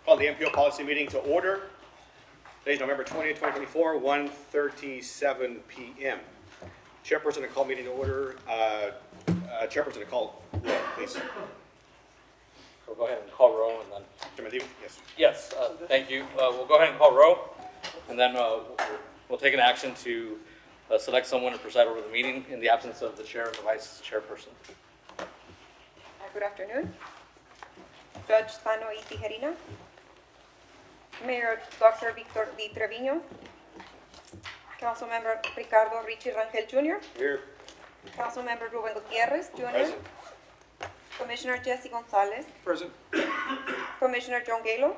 Call the MPO policy meeting to order. Today's November 20th, 2024, 1:37 p.m. Chairperson to call meeting to order. Chairperson to call roll, please. We'll go ahead and call roll and then. Chairman Deeb? Yes. Yes, thank you. We'll go ahead and call roll, and then we'll take an action to select someone to preside over the meeting in the absence of the chair and the vice chairperson. Good afternoon. Judge Spano E. Tijerina. Mayor Dr. Victor D. Trevino. Councilmember Ricardo Richie Rangel Jr. Here. Councilmember Ruben Gutierrez Jr. Present. Commissioner Jesse Gonzalez. Present. Commissioner John Galo.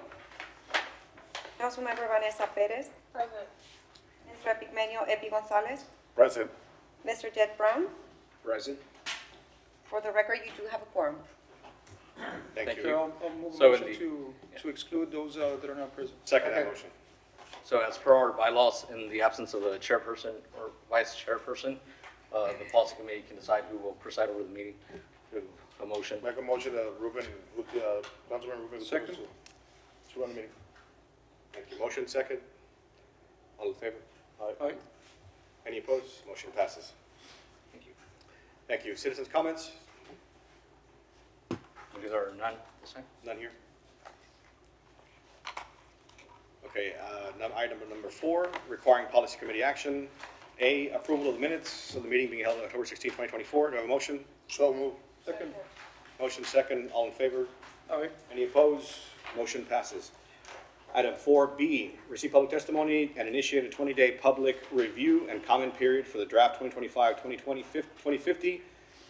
Councilmember Vanessa Perez. Present. Mr. Epigmenio Epi Gonzalez. Present. Mr. Jed Brown. Present. For the record, you do have a quorum. Thank you. So I'll move a So motion in to exclude those that are not present. Second that motion. So as per our bylaws, in the absence of a chairperson or vice chairperson, the policy committee can decide who will preside over the meeting through a motion. Make a motion to Councilman Ruben. Second. To run the meeting. Thank you. Motion second. All in favor? Aye. Any opposed? Motion passes. Thank you. Thank you. Citizens' comments? There are none this time. None here? Okay, item number 4, requiring policy committee action. A, approval of the minutes of the meeting being held on October 16, 2024. Do I have a motion? So move. Second. Motion second. All in favor? Aye. Any opposed? Motion passes. Item 4B, receive public testimony and initiate a 20-day public review and comment period for the draft 2025-2050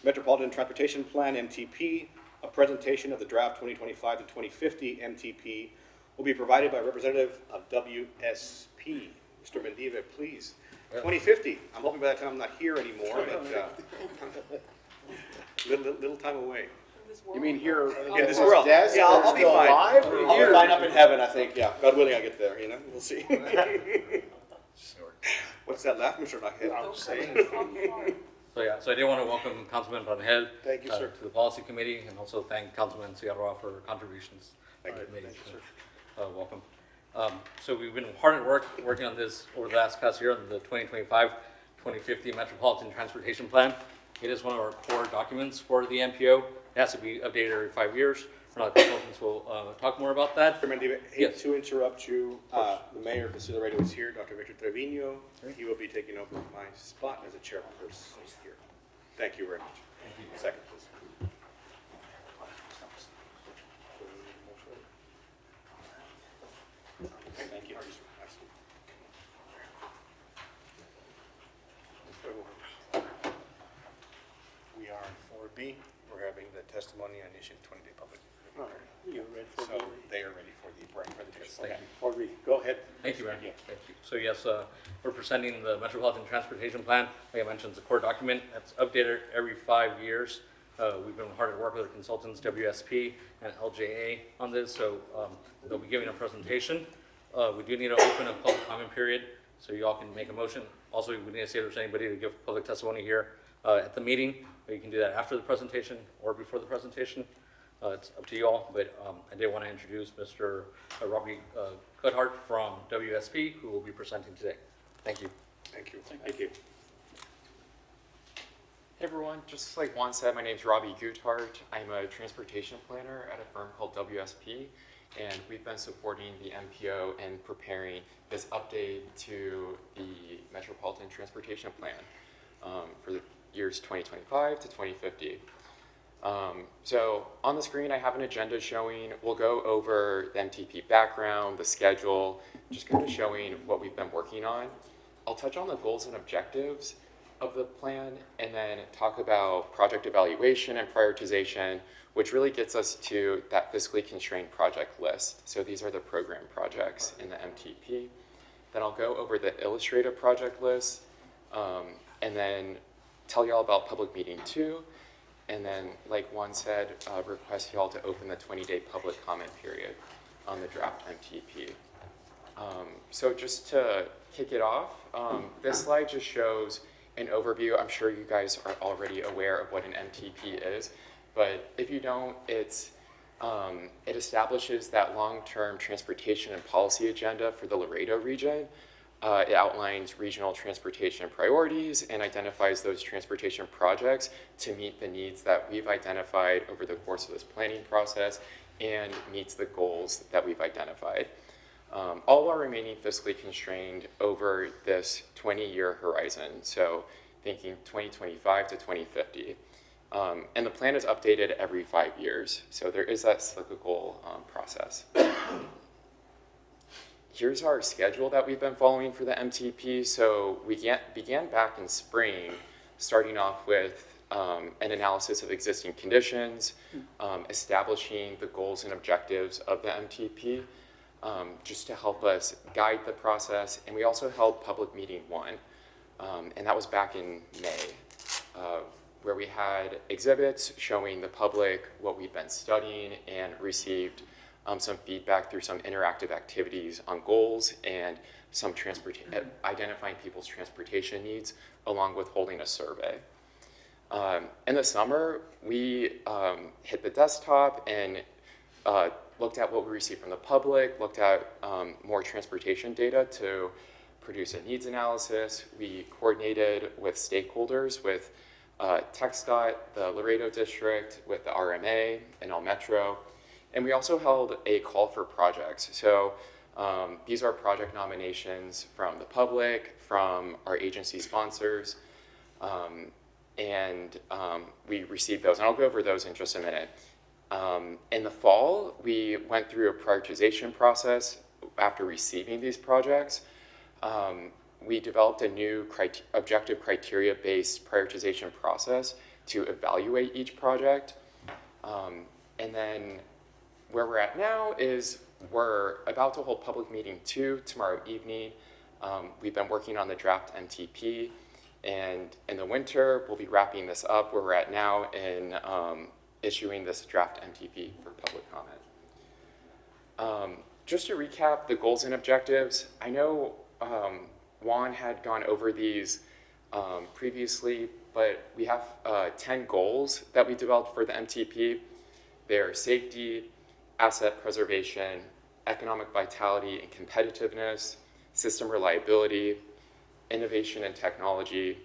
Metropolitan Transportation Plan, MTP. A presentation of the draft 2025 to 2050 MTP will be provided by a representative of WSP. Mr. Mendiva, please. 2050. I'm hoping by that time I'm not here anymore, but little time away. You mean here In this world. Yeah, I'll be fine. I'll be fine up in heaven, I think. Yeah, God willing, I'll get there. You know, we'll see. What's that laugh, Mr. Nahid? I'm saying. So yeah, so I did want to welcome Councilman Rangel Thank you, sir. to the policy committee, and also thank Councilman Sierra for contributions. Thank you. Committee. Thank you, So, welcome. So we've been hard at work working on this over the past year, the 2025-2050 Metropolitan Transportation Plan. It is one of our core documents for the MPO. It has to be updated every 5 years. Our consultants will talk more about that. Mr. Mendiva, hate Yes. to interrupt you. The mayor, because Laredo is here, Dr. Victor Trevino. He will be taking over my spot as a chairperson here. Thank you very much. Second, please. Thank you. We are in 4B. We're having the testimony and initiate 20-day public. You're ready for So they are ready for the presentation. Thank Okay. you. 4B. Go ahead. Thank you, Mayor. Thank you. So yes, we're presenting the Metropolitan Transportation Plan. Like I mentioned, it's a core document that's updated every 5 years. We've been hard at work with our consultants, WSP and LJA, on this, so they'll be giving a presentation. We do need to open a public comment period, so you all can make a motion. Also, we need to see if there's anybody to give public testimony here at the meeting, or you can do that after the presentation or before the presentation. It's up to you all, but I did want to introduce Mr. Robbie Goodhart from WSP, who will be presenting today. Thank you. Thank you. Thank you. Hey everyone, just like Juan said, my name is Robbie Guthart. I'm a transportation planner at a firm called WSP, and we've been supporting the MPO and preparing this update to the Metropolitan Transportation Plan for the years 2025 to 2050. So on the screen I have an agenda showing, we'll go over the MTP background, the schedule, just kind of showing what we've been working on. I'll touch on the goals and objectives of the plan and then talk about project evaluation and prioritization, which really gets us to that fiscally constrained project list. So these are the program projects in the MTP. Then I'll go over the illustrative project list and then tell y'all about public meeting 2. And then, like Juan said, request y'all to open the 20-day public comment period on the draft MTP. So just to kick it off, this slide just shows an overview. I'm sure you guys are already aware of what an MTP is, but if you don't, it's It establishes that long-term transportation and policy agenda for the Laredo region. It outlines regional transportation priorities and identifies those transportation projects to meet the needs that we've identified over the course of this planning process and meets the goals that we've identified. All while remaining fiscally constrained over this 20-year horizon, so thinking 2025 to 2050. And the plan is updated every 5 years, so there is that cyclical process. Here's our schedule that we've been following for the MTP. So we began back in spring, starting off with an analysis of existing conditions, establishing the goals and objectives of the MTP, just to help us guide the process. And we also held public meeting 1, and that was back in May, where we had exhibits showing the public what we've been studying and received some feedback through some interactive activities on goals and some identifying people's transportation needs, along with holding a survey. In the summer, we hit the desktop and looked at what we received from the public, looked at more transportation data to produce a needs analysis. We coordinated with stakeholders, with TxDOT, the Laredo District, with the RMA, and El Metro. And we also held a call for projects. So these are project nominations from the public, from our agency sponsors, and we received those. And I'll go over those in just a minute. In the fall, we went through a prioritization process after receiving these projects. We developed a new objective criteria-based prioritization process to evaluate each project. And then where we're at now is we're about to hold public meeting 2 tomorrow evening. We've been working on the draft MTP, and in the winter, we'll be wrapping this up where we're at now in issuing this draft MTP for public comment. Just to recap the goals and objectives, I know Juan had gone over these previously, but we have 10 goals that we developed for the MTP. They're safety, asset preservation, economic vitality and competitiveness, system reliability, innovation and technology,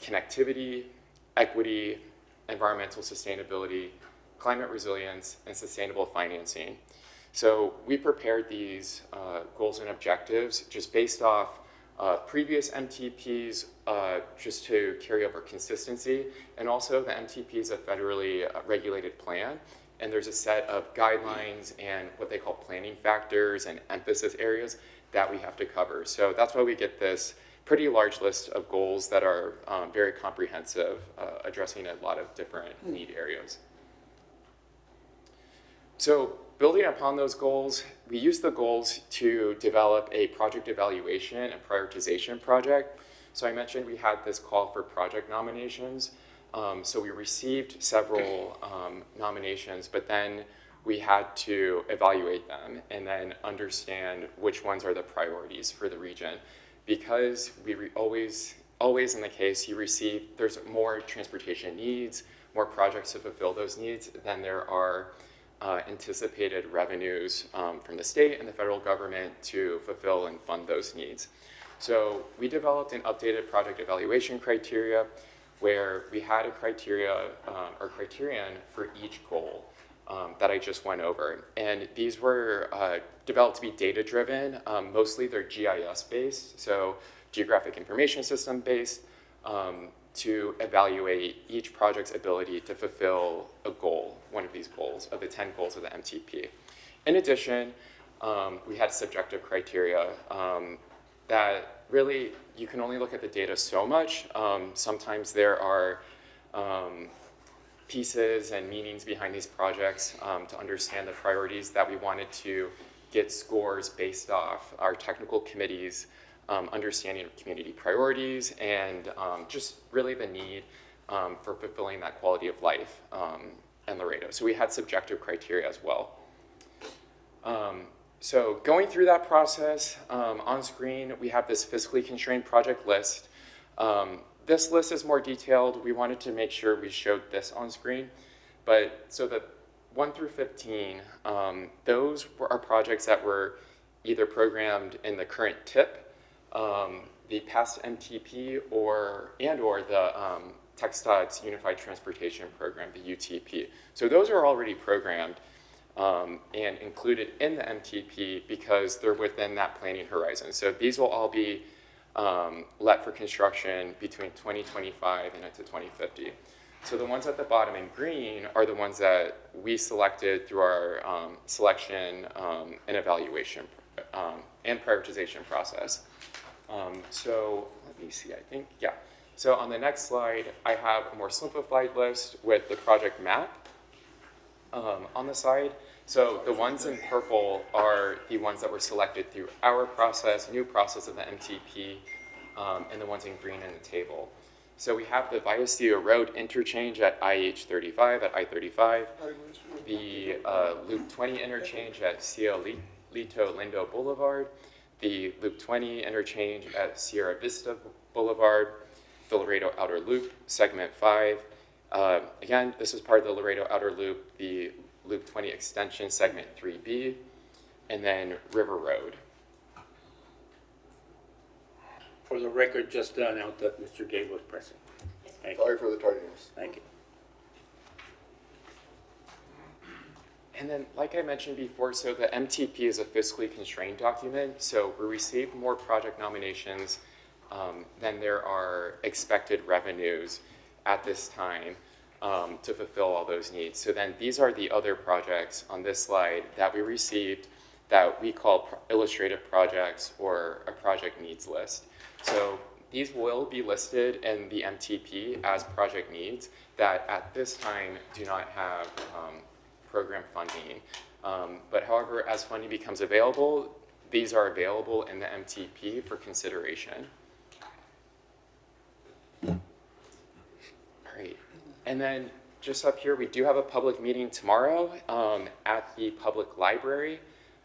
connectivity, equity, environmental sustainability, climate resilience, and sustainable financing. So we prepared these goals and objectives just based off previous MTPs, just to carry over consistency, and also the MTP is a federally regulated plan, and there's a set of guidelines and what they call planning factors and emphasis areas that we have to cover. So that's why we get this pretty large list of goals that are very comprehensive, addressing a lot of different need areas. So building upon those goals, we use the goals to develop a project evaluation and prioritization project. So I mentioned we had this call for project nominations. So we received several nominations, but then we had to evaluate them and then understand which ones are the priorities for the region. Because always in the case, there's more transportation needs, more projects to fulfill those needs than there are anticipated revenues from the state and the federal government to fulfill and fund those needs. So we developed an updated project evaluation criteria where we had a criterion for each goal that I just went over. And these were developed to be data-driven. Mostly they're GIS-based, so Geographic Information System-based, to evaluate each project's ability to fulfill a goal, one of these goals, of the 10 goals of the MTP. In addition, we had subjective criteria that really, you can only look at the data so much. Sometimes there are pieces and meanings behind these projects to understand the priorities that we wanted to get scores based off our technical committees, understanding of community priorities, and just really the need for fulfilling that quality of life in Laredo. So we had subjective criteria as well. So going through that process, on screen, we have this fiscally constrained project list. This list is more detailed. We wanted to make sure we showed this on screen, but so that 1 through 15, those are projects that were either programmed in the current TIP, the past MTP, or the TxDOT's Unified Transportation Program, the UTP. So those are already programmed and included in the MTP because they're within that planning horizon. So these will all be let for construction between 2025 and into 2050. So the ones at the bottom in green are the ones that we selected through our selection and evaluation and prioritization process. So let me see, I think, yeah. So on the next slide, I have a more simplified list with the project map on the side. So the ones in purple are the ones that were selected through our process, new process of the MTP, and the ones in green in the table. So we have the Vallecillo Road interchange at IH35, at I-35, the Loop 20 interchange at Cielito Lindo Boulevard, the Loop 20 interchange at Sierra Vista Boulevard, the Laredo Outer Loop, Segment 5. Again, this is part of the Laredo Outer Loop, the Loop 20 extension, Segment 3B, and then River Road. For the record, just to announce that Mr. Gay was present. Thank you. Sorry for the tardiness. Thank you. And then, like I mentioned before, so the MTP is a fiscally constrained document, so we received more project nominations than there are expected revenues at this time to fulfill all those needs. So then these are the other projects on this slide that we received that we call illustrative projects or a project needs list. So these will be listed in the MTP as project needs that at this time do not have program funding. But however, as funding becomes available, these are available in the MTP for consideration. All right, and then just up here, we do have a public meeting tomorrow at the public library.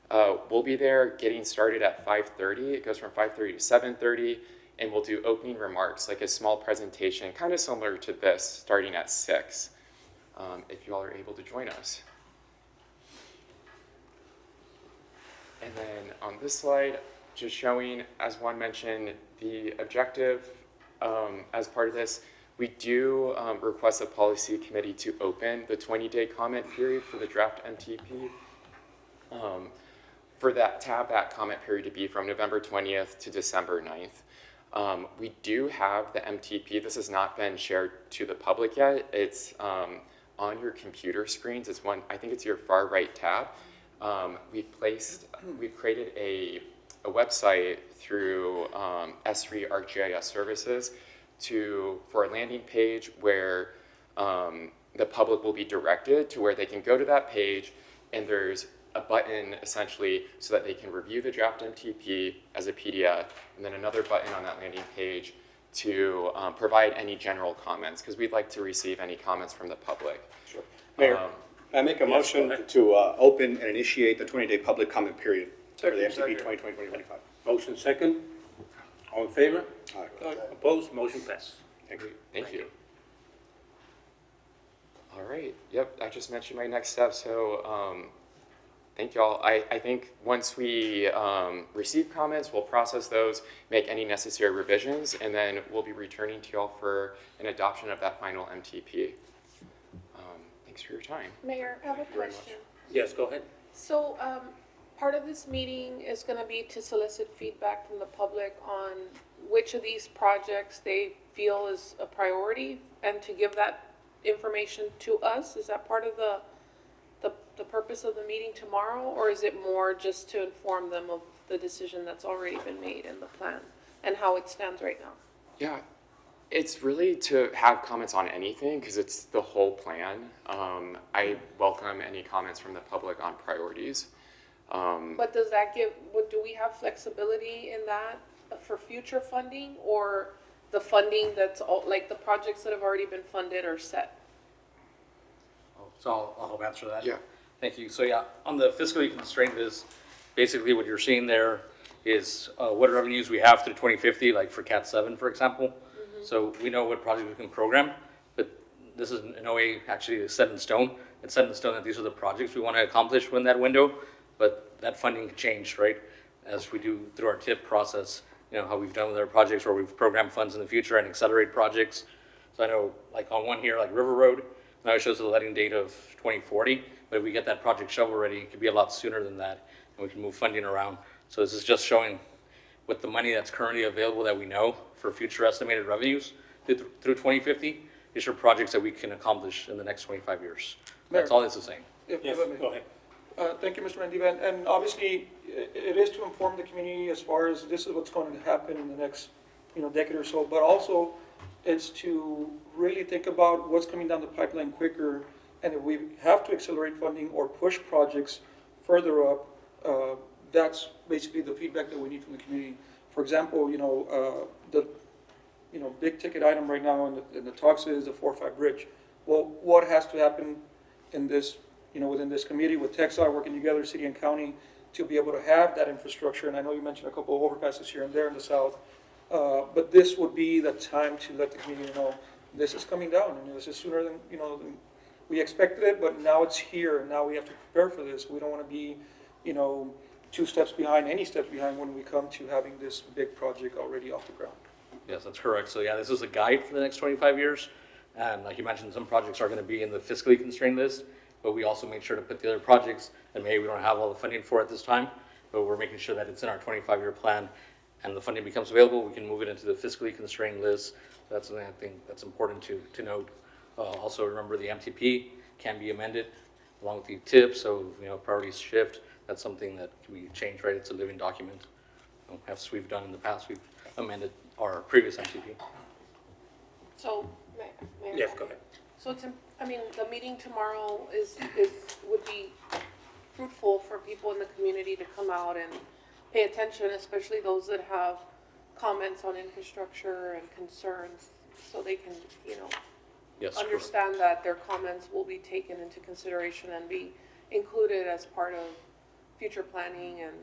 We'll be there getting started at 5:30. It goes from 5:30 to 7:30, and we'll do opening remarks, like a small presentation, kind of similar to this, starting at 6, if you all are able to join us. And then on this slide, just showing, as Juan mentioned, the objective as part of this, we do request the policy committee to open the 20-day comment period for the draft MTP. For that, to have that comment period to be from November 20th to December 9th. We do have the MTP. This has not been shared to the public yet. It's on your computer screens. It's one, I think it's your far right tab. We've created a website through S3 ArcGIS Services for a landing page where the public will be directed to where they can go to that page, and there's a button essentially so that they can review the draft MTP as a PDF, and then another button on that landing page to provide any general comments, because we'd like to receive any comments from the public. Sure. Mayor, I make a motion to open and initiate the 20-day public comment period for the MTP 2020-2025. Motion second. All in favor? Aye. Opposed? Motion passes. Thank you. Thank you. All right. Yep, I just mentioned my next step, so thank y'all. I think once we receive comments, we'll process those, make any necessary revisions, and then we'll be returning to y'all for an adoption of that final MTP. Thanks for your time. Mayor, I have a very much. question. Yes, go ahead. So, part of this meeting is gonna be to solicit feedback from the public on which of these projects they feel is a priority, and to give that information to us. Is that part of the purpose of the meeting tomorrow, or is it more just to inform them of the decision that's already been made in the plan and how it stands right now? Yeah, it's really to have comments on anything because it's the whole plan. I welcome any comments from the public on priorities. But does that do we have flexibility in that for future funding, or the funding that's all, like the projects that have already been funded are set? So I'll help answer that. Yeah. Thank you. So yeah, on the fiscally constrained is basically what you're seeing there is what revenues we have through 2050, like for CAT 7, for example. So we know what projects we can program, but this is in no way actually set in stone. It's set in stone that these are the projects we want to accomplish within that window, but that funding can change, right? As we do through our TIP process, you know, how we've done with our projects where we've programmed funds in the future and accelerate projects. So I know like on one here, like River Road, now it shows the letting date of 2040, but if we get that project shovel ready, it could be a lot sooner than that, and we can move funding around. So this is just showing with the money that's currently available that we know for future estimated revenues through 2050, these are projects that we can accomplish in the next 25 years. That's all this is saying. If Yes, I may. go ahead. Thank you, Mr. Mendiva, and obviously, it is to inform the community as far as this is what's going to happen in the next, decade or so, but also it's to really think about what's coming down the pipeline quicker, and if we have to accelerate funding or push projects further up, that's basically the feedback that we need from the community. For example, the big ticket item right now in the talks is the 4-5 bridge. Well, what has to happen in this, within this committee with Texar working together, city and county, to be able to have that infrastructure? And I know you mentioned a couple of overpasses here and there in the south, but this would be the time to let the community know this is coming down, and this is sooner than, than we expected it, but now it's here, and now we have to prepare for this. We don't want to be, 2 steps behind, any steps behind when we come to having this big project already off the ground. Yes, that's correct. So yeah, this is a guide for the next 25 years. And like you mentioned, some projects are going to be in the fiscally constrained list, but we also make sure to put the other projects that maybe we don't have all the funding for at this time, but we're making sure that it's in our 25-year plan, and the funding becomes available, we can move it into the fiscally constrained list. So that's something I think that's important to note. Also remember the MTP can be amended along with the TIP, so priorities shift. That's something that can be changed, right? It's a living document. As we've done in the past, we've amended our previous MTP. So, Mayor? Yes, go ahead. So the meeting tomorrow would be fruitful for people in the community to come out and pay attention, especially those that have comments on infrastructure and concerns, so they can, Yes, correct. understand that their comments will be taken into consideration and be included as part of future planning and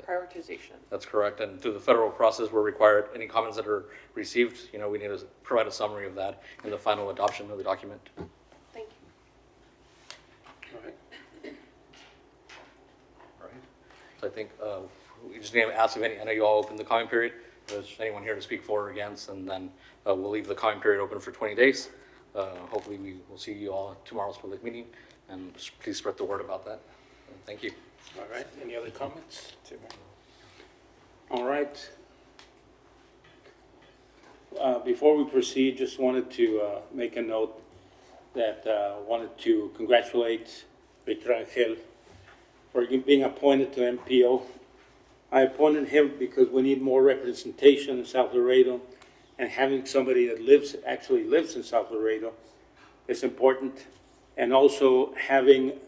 prioritization. That's correct. And through the federal process, we're required, any comments that are received, we need to provide a summary of that in the final adoption of the document. Thank you. All right. All right. So I think we just need to ask if I know you all opened the comment period. If there's anyone here to speak for or against, and then we'll leave the comment period open for 20 days. Hopefully we will see you all at tomorrow's public meeting, and please spread the word about that. Thank you. All right, any other comments? All right. Before we proceed, just wanted to make a note that wanted to congratulate Victor Angel for being appointed to MPO. I appointed him because we need more representation in South Laredo, and having somebody that actually lives in South Laredo is important, and also having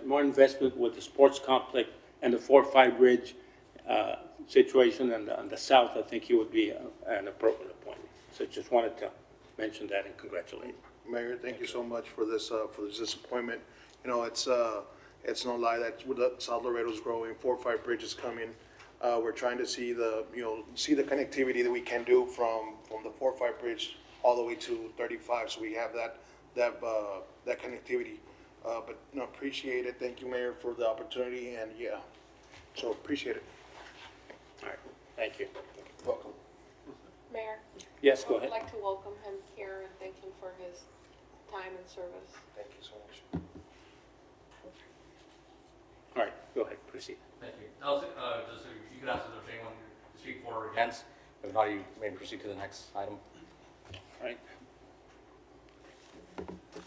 more investment with the sports complex and the 4-5 bridge situation on the south. I think he would be an appropriate appointment. So just wanted to mention that and congratulate him. Mayor, thank you so much for this appointment. It's no lie that with the South Laredo's growing, 4-5 bridges coming. We're trying to see the connectivity that we can do from the 4-5 bridge all the way to 35. So we have that connectivity. But appreciate it. Thank you, Mayor, for the opportunity, and so appreciate it. All right, thank you. Welcome. Mayor? Yes, go I would ahead. like to welcome him here and thank him for his time and service. Thank you so much. All right, go ahead, proceed. Thank you. Also, just so you could ask if there's anyone to speak for or against. If not, you may proceed to the next item. All right.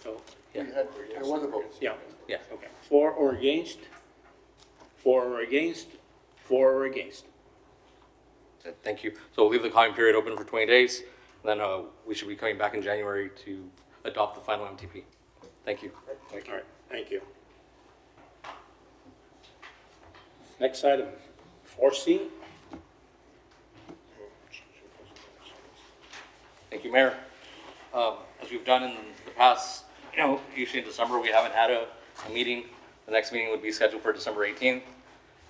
So, Yeah. There was a vote. yeah, Yes. okay. For or against? For or against? For or against? Thank you. So we'll leave the comment period open for 20 days. Then we should be coming back in January to adopt the final MTP. Thank you. All right, thank you. Next item, 4C. Thank you, Mayor. As we've done in the past, usually in December, we haven't had a meeting. The next meeting would be scheduled for December 18th.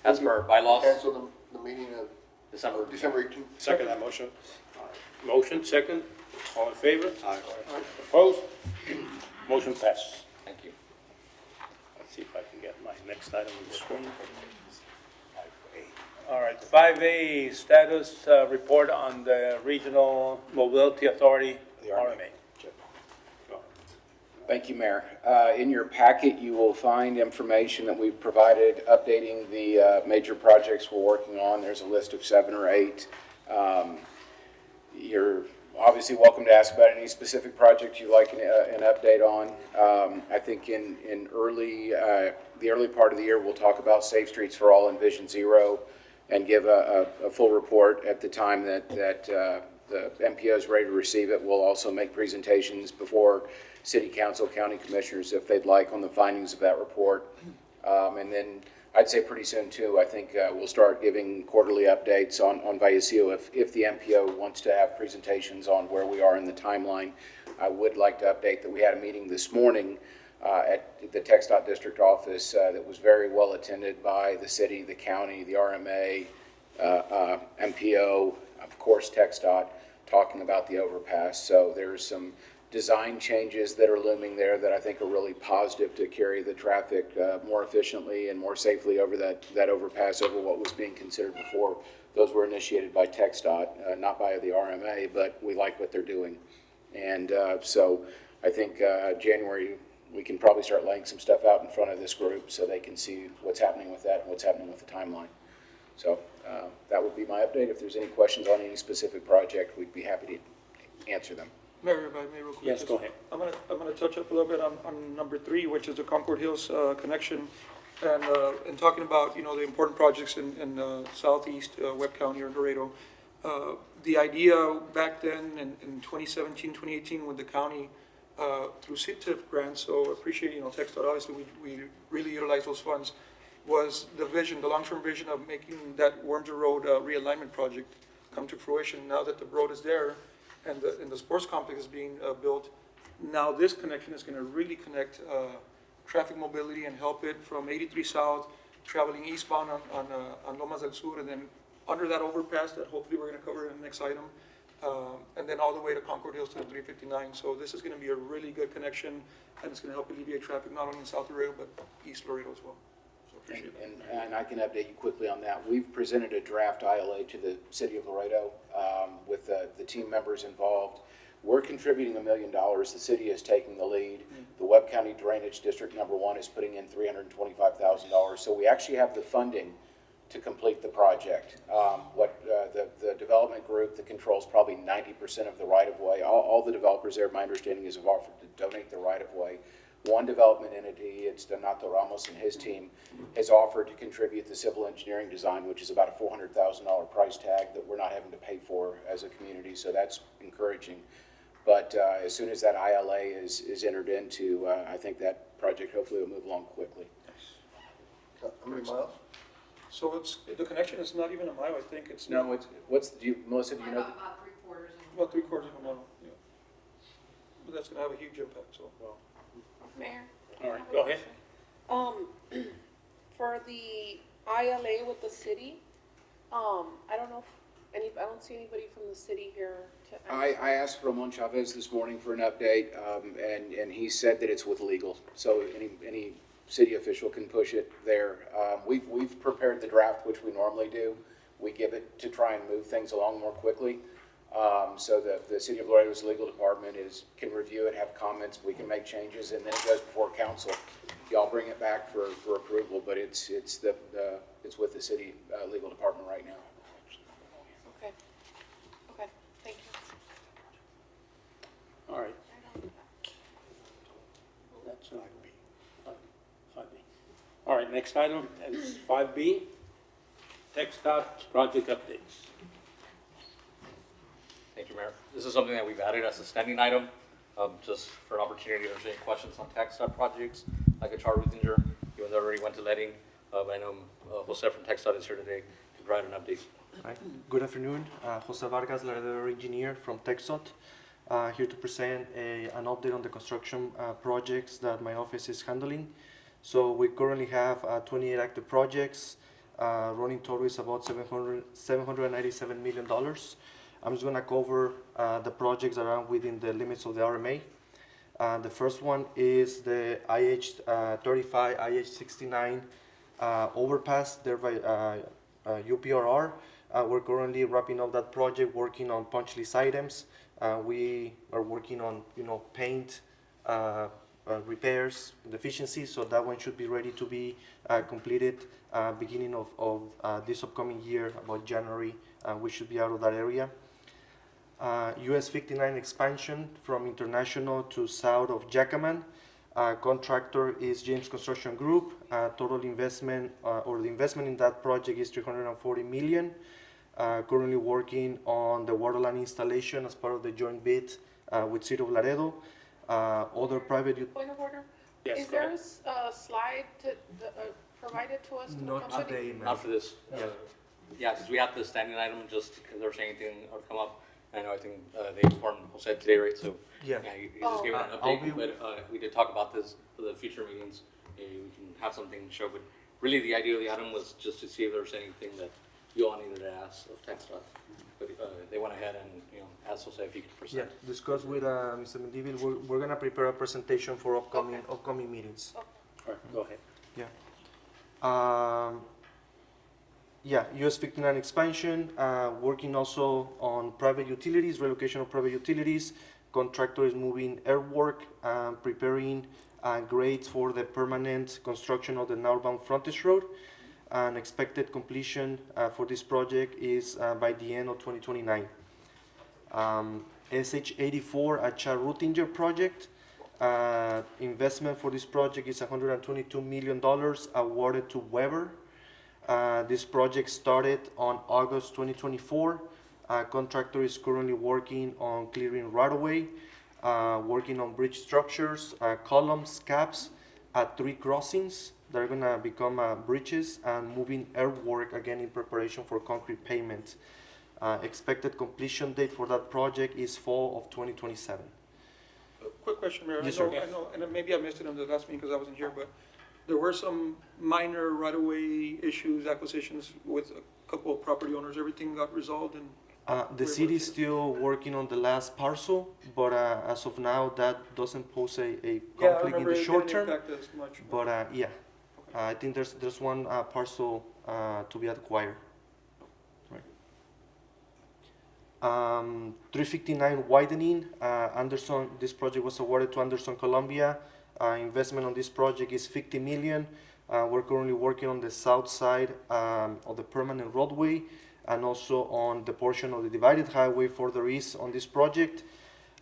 As per our bylaws, Cancel the meeting of December. December 18th. Second that motion. Motion, second. All in favor? Aye. Opposed? Motion passes. Thank you. Let's see if I can get my next item on the screen. All right, 5A, status report on the Regional Mobility Authority, The RMA. RMA. Go ahead. Thank you, Mayor. In your packet, you will find information that we've provided updating the major projects we're working on. There's a list of 7 or 8. You're obviously welcome to ask about any specific project you'd like an update on. I think in the early part of the year, we'll talk about Safe Streets for All and Vision Zero and give a full report at the time that the MPO is ready to receive it. We'll also make presentations before City Council, County Commissioners, if they'd like, on the findings of that report. And then I'd say pretty soon, too, I think we'll start giving quarterly updates on Vallecillo if the MPO wants to have presentations on where we are in the timeline. I would like to update that we had a meeting this morning at the TxDOT District Office that was very well attended by the city, the county, the RMA, MPO, of course TxDOT, talking about the overpass. So there's some design changes that are looming there that I think are really positive to carry the traffic more efficiently and more safely over that overpass over what was being considered before. Those were initiated by TxDOT, not by the RMA, but we like what they're doing. And so I think January, we can probably start laying some stuff out in front of this group so they can see what's happening with that and what's happening with the timeline. So that would be my update. If there's any questions on any specific project, we'd be happy to answer them. Mayor, if I may real quick. Yes, go ahead. I'm gonna touch up a little bit on number 3, which is the Concord Hills connection. And talking about, the important projects in southeast Webb County or Laredo. The idea back then in 2017, 2018 with the county through CTIF grants, so appreciate, TxDOT, obviously we really utilize those funds, was the vision, the long-term vision of making that Wormser Road realignment project come to fruition. Now that the road is there and the sports complex is being built, now this connection is gonna really connect traffic mobility and help it from 83 South, traveling eastbound on Lomas del Sur, and then under that overpass that hopefully we're gonna cover in the next item, and then all the way to Concord Hills to the 359. So this is gonna be a really good connection, and it's gonna help alleviate traffic not only in South Laredo, but East Laredo as well. So appreciate that. And I can update you quickly on that. We've presented a draft ILA to the city of Laredo with the team members involved. We're contributing $1 million. The city is taking the lead. The Webb County Drainage District number 1 is putting in $325,000. So we actually have the funding to complete the project. The development group that controls probably 90% of the right-of-way, all the developers there, my understanding is have offered to donate the right-of-way. One development entity, it's Donato Ramos and his team, has offered to contribute the civil engineering design, which is about a $400,000 price tag that we're not having to pay for as a community, so that's encouraging. But as soon as that ILA is entered into, I think that project hopefully will move along quickly. How many miles? So the connection is not even a mile, I think it's. No, Melissa, do you know? About 3/4. About 3/4 of a mile, yeah. But that's gonna have a huge impact, so. Mayor? All right, go ahead. For the ILA with the city, I don't know if I don't see anybody from the city here to answer. I asked Ramon Chavez this morning for an update, and he said that it's with legal, so any city official can push it there. We've prepared the draft, which we normally do. We give it to try and move things along more quickly. So the City of Laredo's legal department can review it, have comments, we can make changes, and then it goes before council. Y'all bring it back for approval, but it's with the city legal department right now. Okay. Okay, thank you. All right. That's 5B. All right, next item is 5B, TxDOT project updates. Thank you, Mayor. This is something that we've added as a standing item, just for an opportunity to answer any questions on TxDOT projects, like a Charles Ruthinger, even though I already went to letting. I know Jose from TxDOT is here today to provide an update. Hi, good afternoon. Jose Vargas, Laredo engineer from TxDOT, here to present an update on the construction projects that my office is handling. So we currently have 28 active projects. Running total is about $797 million. I'm just going to cover the projects that are within the limits of the RMA. The first one is the IH-35, IH-69 overpass there by UPRR. We're currently wrapping up that project, working on punch list items. We are working on, paint repairs, deficiencies, so that one should be ready to be completed beginning of this upcoming year, about January. We should be out of that area. US 59 expansion from International to south of Jacaman. Contractor is James Construction Group. Total investment, or the investment in that project is $340 million. Currently working on the water line installation as part of the joint bid with City of Laredo. Other private... Point of order? Yes, Is go there ahead. a slide provided to us to Not accompany? today, ma'am. Not for this. Yeah. Yeah, because we have the standing item, just if there was anything that would come up. I know, I think they informed Jose today, right? So, Yeah. you just gave an I'll update, but we did talk about this for the future meetings. We can have something to show, but really the idea of the item was just to see if there was anything that you all needed to ask of TechStop. But they went ahead and, asked Jose if he could Yeah, present. discuss with Mr. Mendivil. We're gonna prepare a presentation for upcoming meetings. All right, go ahead. Yeah, US 59 expansion, working also on private utilities, relocation of private utilities. Contractor is moving earthwork, preparing grades for the permanent construction of the northbound frontage road. And expected completion for this project is by the end of 2029. SH-84 at Chad Rutinger project. Investment for this project is $122 million awarded to Weber. This project started on August 2024. Contractor is currently working on clearing right-of-way, working on bridge structures, columns, caps at 3 crossings that are gonna become bridges, and moving earthwork again in preparation for concrete pavement. Expected completion date for that project is fall of 2027. Quick question, Mayor. Yes, I know, sir. I know, and maybe I missed it in the last meeting because I wasn't here, but there were some minor right-of-way issues, acquisitions with a couple of property owners. Everything got resolved and The city is still working on the last parcel, but as of now, that doesn't pose a yeah, I conflict in remember the it short didn't term. impact us much. But yeah, I think there's one parcel to be acquired. Right. 359 widening, Anderson. This project was awarded to Anderson, Colombia. Investment on this project is $50 million. We're currently working on the south side of the permanent roadway, and also on the portion of the divided highway further east on this project.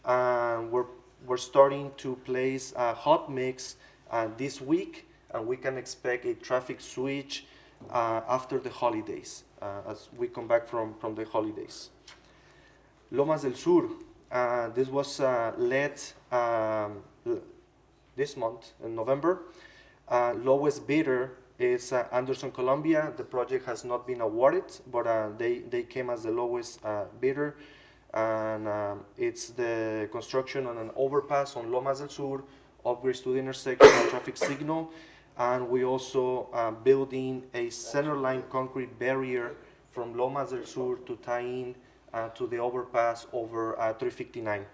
We're starting to place a hot mix this week, and we can expect a traffic switch after the holidays, as we come back from the holidays. Lomas del Sur, this was led this month in November. Lowest bidder is Anderson, Colombia. The project has not been awarded, but they came as the lowest bidder. And it's the construction on an overpass on Lomas del Sur, upgrades to the intersection and traffic signal. And we also building a centerline concrete barrier from Lomas del Sur to tie in to the overpass over 359.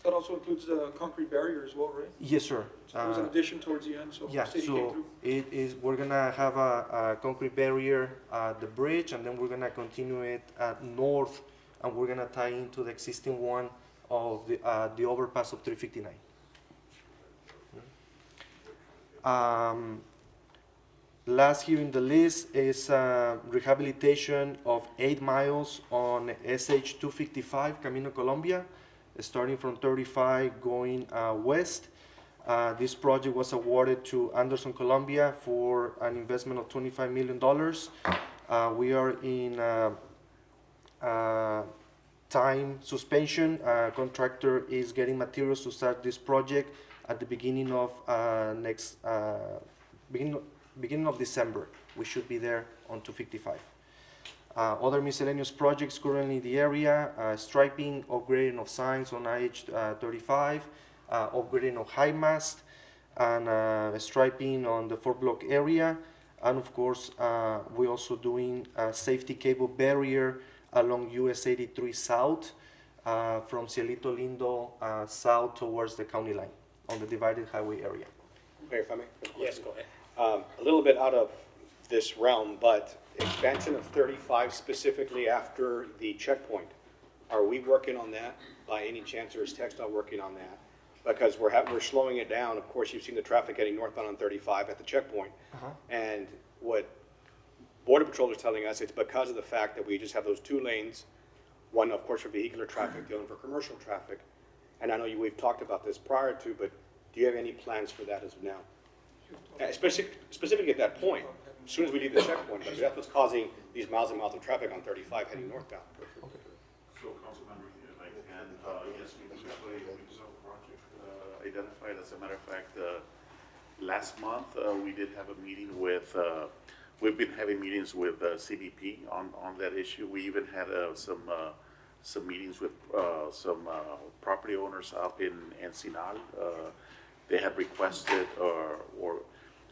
That also includes the concrete barrier as well, right? Yes, sir. So there was an addition towards the end, so Yeah, the city came so through. it is, we're gonna have a concrete barrier at the bridge, and then we're gonna continue it north, and we're gonna tie into the existing one of the overpass of 359. Last here in the list is rehabilitation of 8 miles on SH 255 Camino Colombia, starting from 35 going west. This project was awarded to Anderson, Colombia for an investment of $25 million. We are in time suspension. Contractor is getting materials to start this project at the beginning of beginning of December. We should be there on 255. Other miscellaneous projects currently in the area, striping, upgrading of signs on IH-35, upgrading of high mast, and striping on the 4-block area. And of course, we're also doing a safety cable barrier along US 83 South from Cielito Lindo south towards the county line on the divided highway area. Mayor, if I may? Yes, go ahead. A little bit out of this realm, but expansion of 35 specifically after the checkpoint. Are we working on that by any chance, or is TxDOT working on that? Because we're slowing it down. Of course, you've seen the traffic heading northbound on 35 at the checkpoint. And what Border Patrol is telling us, it's because of the fact that we just have those 2 lanes, one, of course, for vehicular traffic, the other for commercial traffic. And I know we've talked about this prior to, but do you have any plans for that as of now? Specifically at that point, as soon as we leave the checkpoint, because that's what's causing these miles and miles of traffic on 35 heading northbound. So, Councilmember, yes, we do have a project identified. As a matter of fact, last month, we did have a meeting with, we've been having meetings with CBP on that issue. We even had some meetings with some property owners up in Encinal. They had requested, or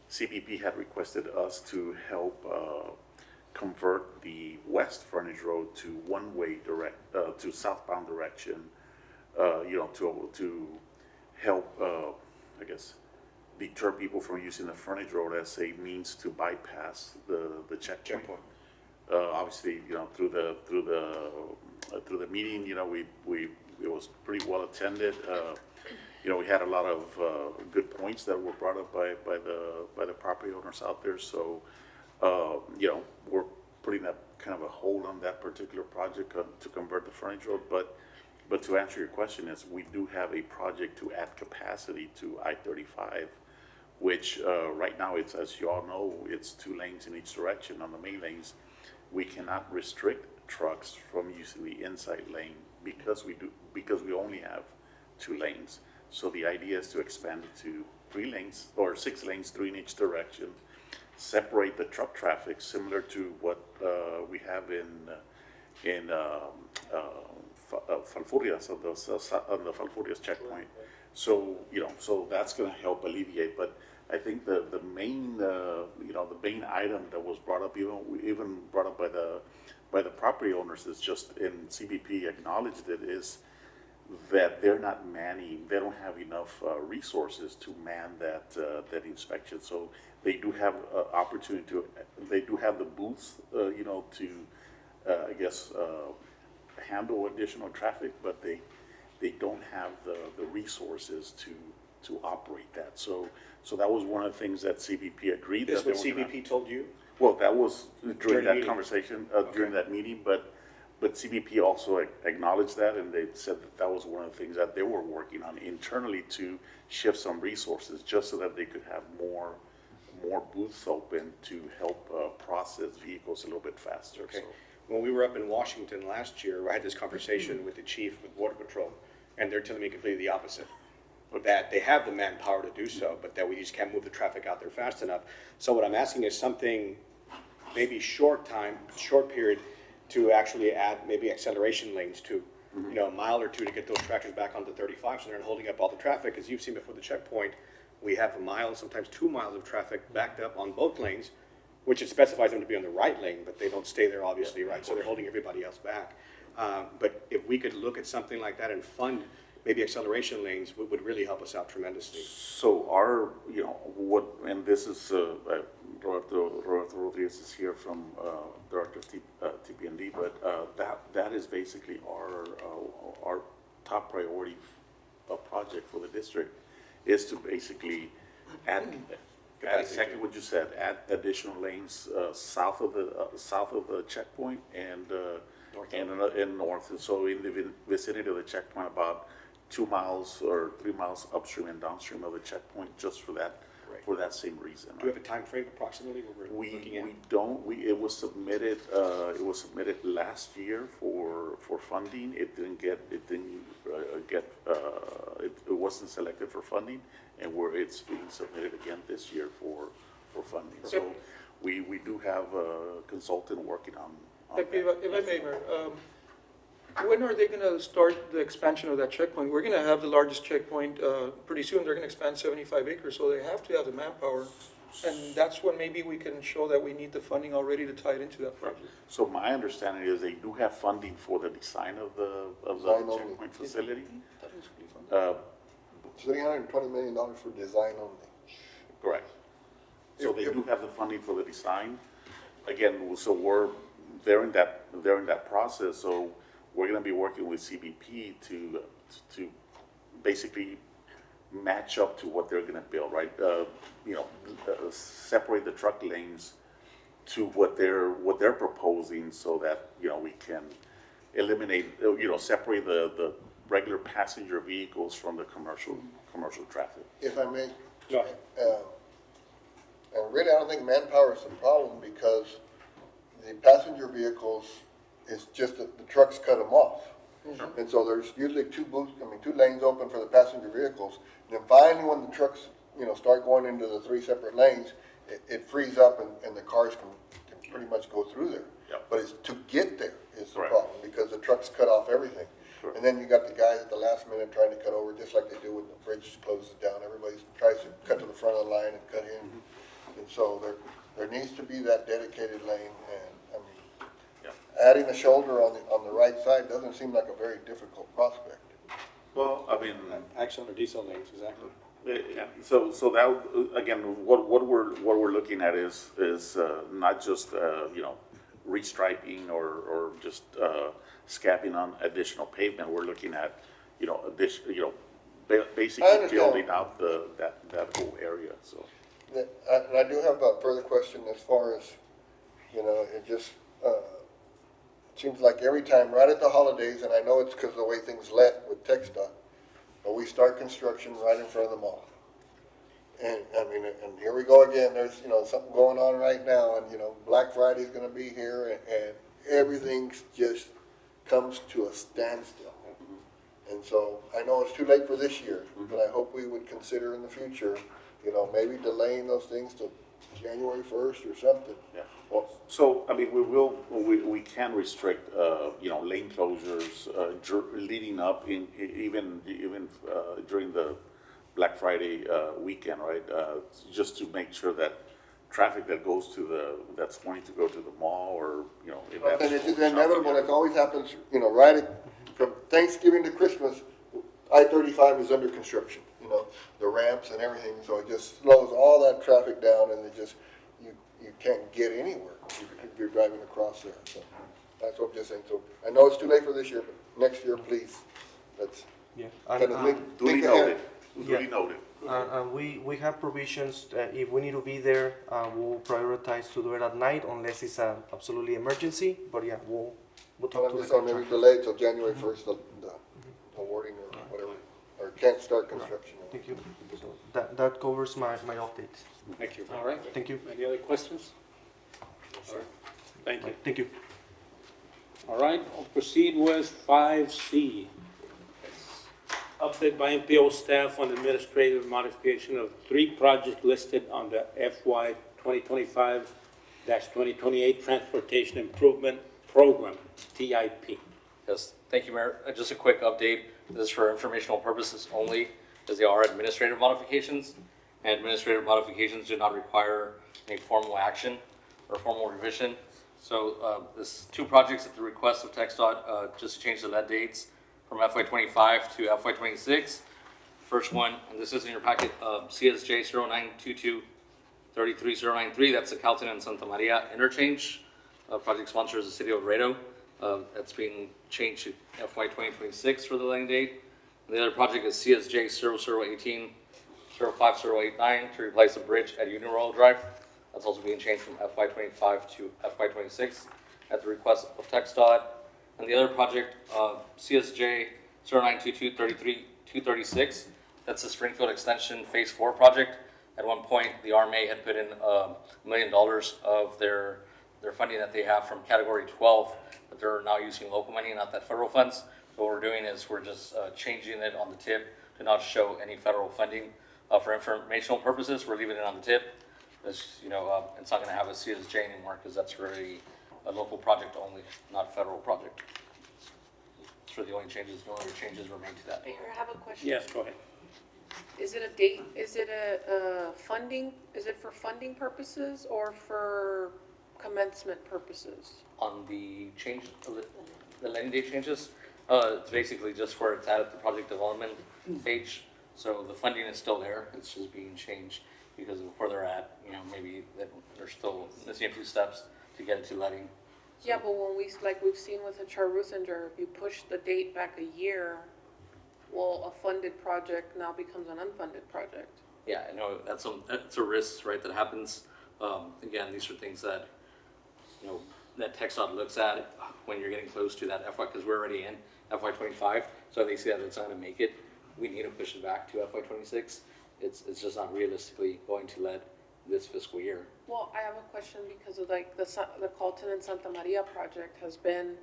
CBP had requested us to help convert the west frontage road to one-way to southbound direction, to help, I guess, deter people from using the frontage road as a means to bypass the checkpoint. Obviously, through the meeting, it was pretty well attended. We had a lot of good points that were brought up by the property owners out there. So, we're putting a kind of a hold on that particular project to convert the frontage road. But to answer your question, is we do have a project to add capacity to I-35, which right now it's, as you all know, it's 2 lanes in each direction. On the main lanes, we cannot restrict trucks from using the inside lane because we only have 2 lanes. So the idea is to expand it to 3 lanes or 6 lanes, 3 in each direction, separate the truck traffic similar to what we have in Falfurrias, on the Falfurrias checkpoint. So, so that's going to help alleviate. But I think the main, the main item that was brought up, even brought up by the property owners, is just, and CBP acknowledged it, is that they're not manning, they don't have enough resources to man that inspection. So they do have opportunity to, they do have the booths, to, I guess, handle additional traffic, but they don't have the resources to operate that. So that was one of the things that CBP agreed. This is what CBP told you? Well, that was during that meeting. conversation, during that meeting, but CBP also acknowledged that, and they said that was one of the things that they were working on internally to shift some resources just so that they could have more booths open to help process vehicles a little bit faster. Okay. So, When we were up in Washington last year, I had this conversation with the chief with Border Patrol, and they're telling me completely the opposite. That they have the manpower to do so, but that we just can't move the traffic out there fast enough. So what I'm asking is something, maybe short period, to actually add maybe acceleration lanes to, a mile or 2 to get those tractors back onto 35, so they're not holding up all the traffic. As you've seen before the checkpoint, we have a mile, sometimes 2 miles of traffic backed up on both lanes, which it specifies them to be on the right lane, but they don't stay there, obviously, right? So they're holding everybody else back. But if we could look at something like that and fund maybe acceleration lanes, would really help us out tremendously. So our, and this is, Roberto Rodriguez is here from Director of TPND, but that is basically our top priority project for the district, is to basically add exactly what you said, add additional lanes south of the checkpoint and north. And so in the vicinity of the checkpoint, about 2 miles or 3 miles upstream and downstream of the checkpoint, just for that same reason. Do you have a time frame approximately where we're looking at? We don't. It was submitted. Last year for funding. It wasn't selected for funding, and it's being submitted again this year for funding. So we do have a consultant working on If I that. may, Mayor, when are they going to start the expansion of that checkpoint? We're going to have the largest checkpoint pretty soon. They're going to expand 75 acres, so they have to have the manpower. And that's when maybe we can show that we need the funding already to tie it into that project. So my understanding is they do have funding for the design of the checkpoint facility. $320 million for design only. Correct. So they do have the funding for the design. Again, so they're in that process, so we're gonna be working with CBP to basically match up to what they're gonna build, right? Separate the truck lanes to what they're proposing so that, we can eliminate, separate the regular passenger vehicles from the commercial traffic. If I may, Go ahead. and really, I don't think manpower is the problem because the passenger vehicles is just that the trucks cut them off. And so there's usually two lanes open for the passenger vehicles. And then finally, when the trucks, start going into the three separate lanes, it frees up and the cars can pretty much go through there. Yep. But it's to get there is the Correct. problem because the trucks cut off everything. Correct. And then you got the guys at the last minute trying to cut over, just like they do when the bridge closes down. Everybody tries to cut to the front of the line and cut in. And so there needs to be that dedicated lane. And adding a shoulder on the right side doesn't seem like a very difficult prospect. Well, I mean, Action or diesel lanes, exactly. so that, again, what we're looking at is not just, restriping or just, scapping on additional pavement. We're looking at, basically understand. building out that whole area, so. And I do have a further question as far as, it just seems like every time, right at the holidays, and I know it's because of the way things let with TxDOT, but we start construction right in front of the mall. And and here we go again. There's something going on right now, and Black Friday's going to be here, and everything just comes to a standstill. And so I know it's too late for this year, but I hope we would consider in the future, maybe delaying those things to January 1st or something. Yeah. Well, so, I mean, we can restrict, lane closures, leading up even during the Black Friday, weekend, right? Just to make sure that traffic that goes that's going to go to the mall or, if that's. And it's inevitable, it always happens, right from Thanksgiving to Christmas, I-35 is under construction, the ramps and everything, so it just slows all that traffic down and you can't get anywhere if you're driving across there, so that's what I'm just saying. So I know it's too late for this year, but next year, please, let's kind of think ahead. Duly noted. And we have provisions, if we need to be there, we'll prioritize to do it at night unless it's an absolutely emergency, but yeah, we'll But talk I'm to the just on maybe contractor. delayed till January 1st, the awarding or whatever, or can't start construction. Thank you. So that covers my updates. Thank you. All right. Thank you. Any other questions? All right. Thank you. Thank you. All right, I'll proceed with 5C. Update by MPO staff on administrative modification of 3 projects listed on the FY 2025-2028 Transportation Improvement Program, TIP. Yes, thank you, Mayor. Just a quick update. This is for informational purposes only, as they are administrative modifications. And administrative modifications do not require any formal action or formal revision. So this 2 projects at the request of TxDOT, just change the lead dates from FY 25 to FY 26. First one, and this is in your packet, CSJ 0922-33093. That's the Calton and Santa Maria interchange. Project sponsor is the city of Laredo. That's being changed to FY 2026 for the lane date. And the other project is CSJ 0018-05089 to replace the bridge at Union Royal Drive. That's also being changed from FY 25 to FY 26 at the request of TxDOT. And the other project, CSJ 0922-33236, that's the Springfield Extension Phase 4 project. At one point, the RMA had put in $1 million of their funding that they have from Category 12, but they're now using local money, not that federal funds. So what we're doing is we're just changing it on the tip to not show any federal funding. For informational purposes, we're leaving it on the tip. It's not going to have a CSJ anymore because that's really a local project only, not federal project. So the only changes were made to that. Mayor, I have a question. Yes, go ahead. Is it a date, is it a funding, is it for funding purposes or for commencement purposes? On the change of the landing date changes, it's basically just where it's at the project development stage. So the funding is still there, it's just being changed because of where they're at, you know, maybe that they're still missing a few steps to get it to letting. Yeah, but when like we've seen with the Charruthinger, if you push the date back a year, well, a funded project now becomes an unfunded project. Yeah, I know, that's a risk, right, that happens. Again, these are things that, you know, that TxDOT looks at when you're getting close to that FY, because we're already in FY '25, so if they see that it's not gonna make it, we need to push it back to FY '26. It's just not realistically going to let this fiscal year. Well, I have a question because of like the Colton and Santa Maria project has been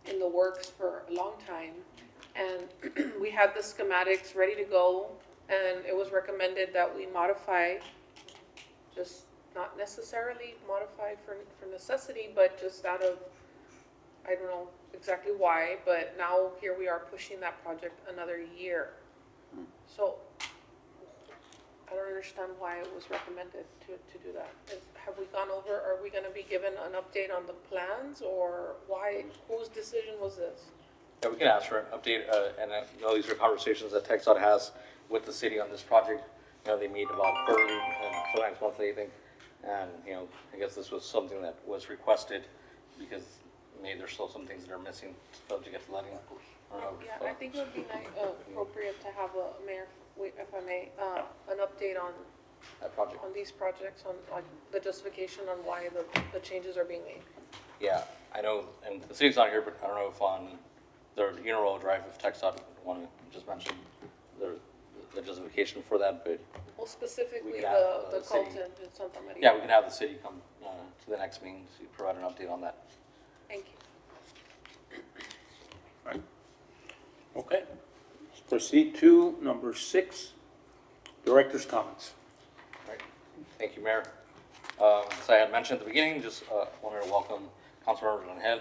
in the works for a long time. And we had the schematics ready to go, and it was recommended that we modify, just not necessarily modify for necessity, but just out of, I don't know exactly why, but now here we are pushing that project another year. So I don't understand why it was recommended to do that. Have we gone over, are we gonna be given an update on the plans, or why, whose decision was this? Yeah, we can ask for an update, and I know these are conversations that TxDOT has with the city on this project. You know, they meet about quarterly and sometimes monthly, I think. And, you know, I guess this was something that was requested because maybe there's still some things that are missing to get to letting. I don't know. Yeah, I think it would be appropriate to have a mayor, if I may, an update on That project. on these projects, on like the justification on why the changes are being made. Yeah, I know, and the city's not here, but I don't know if on the Uniroyal Drive, if TxDOT would want to just mention the justification for that, but Well, specifically We can have, the the city- Colton and Santa Maria. yeah, we can have the city come to the next meeting to provide an update on that. Thank you. Right. Okay, let's proceed to number 6, director's comments. Right. Thank you, Mayor. As I had mentioned at the beginning, just wanted to welcome Councilmember Rangel,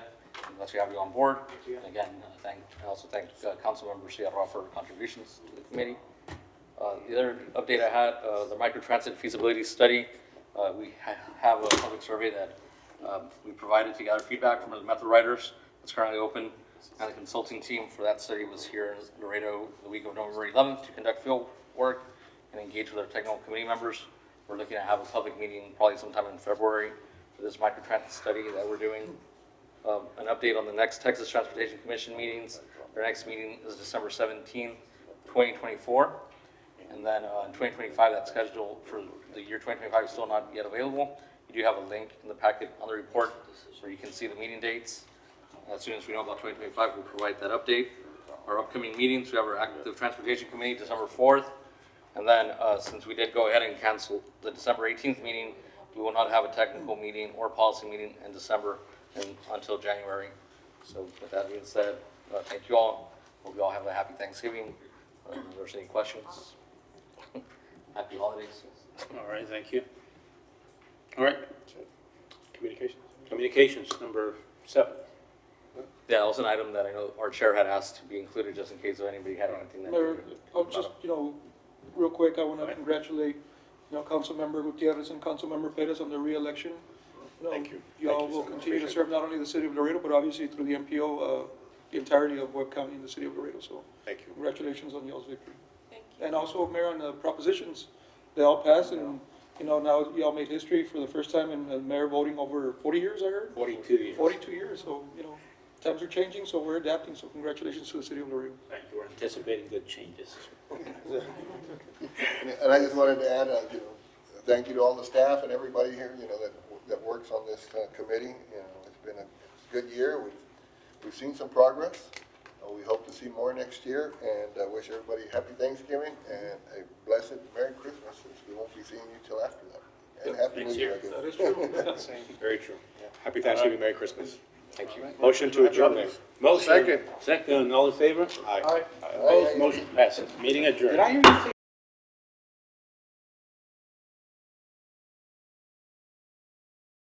and let you have you on board. And again, I also thank Councilmember Sierra for her contributions to the committee. The other update I had, the microtransit feasibility study, we have a public survey that we provided to gather feedback from the method writers. It's currently open, and the consulting team for that study was here in Laredo the week of November 11th to conduct field work and engage with our technical committee members. We're looking to have a public meeting probably sometime in February for this microtransit study that we're doing. An update on the next Texas Transportation Commission meetings. Our next meeting is December 17th, 2024. And then in 2025, that schedule for the year 2025 is still not yet available. You do have a link in the packet on the report where you can see the meeting dates. As soon as we know about 2025, we'll provide that update. Our upcoming meetings, we have our Active Transportation Committee, December 4th. And then since we did go ahead and cancel the December 18th meeting, we will not have a technical meeting or policy meeting in December until January. So with that being said, thank you all. Hope you all have a happy Thanksgiving. If there's any questions, happy holidays. All right, thank you. All right. Communications, number 7. Yeah, that was an item that I know our chair had asked to be included just in case if anybody had anything that. Mayor, I'll just, real quick, I want to congratulate, Councilmember Gutierrez and Councilmember Perez on their re-election. Thank you. Y'all Thank you will so much. continue to serve not only the city of Laredo, but obviously through the MPO, the entirety of Webb County and the city of Laredo. So Thank you. congratulations on y'all's victory. Thank you. And also, Mayor, on the propositions, they all passed, and, now y'all made history for the first time in mayor voting over 40 years, I heard? 42 years. 42 years, so, times are changing, so we're adapting, so congratulations to the city of Laredo. Thank you. We're anticipating good changes. And I just wanted to add, thank you to all the staff and everybody here, that works on this committee. It's been a good year. We've seen some progress. We hope to see more next year, and I wish everybody happy Thanksgiving and a blessed Merry Christmas, since we won't be seeing you till after that. And Happy New Year, I guess. That is true. Very true. Happy Thanksgiving, Merry Christmas. Thank you. Motion to adjourn, Mayor. Motion. Second, all in favor? Aye. Opposed, motion passes. Meeting adjourned. Did I hear you say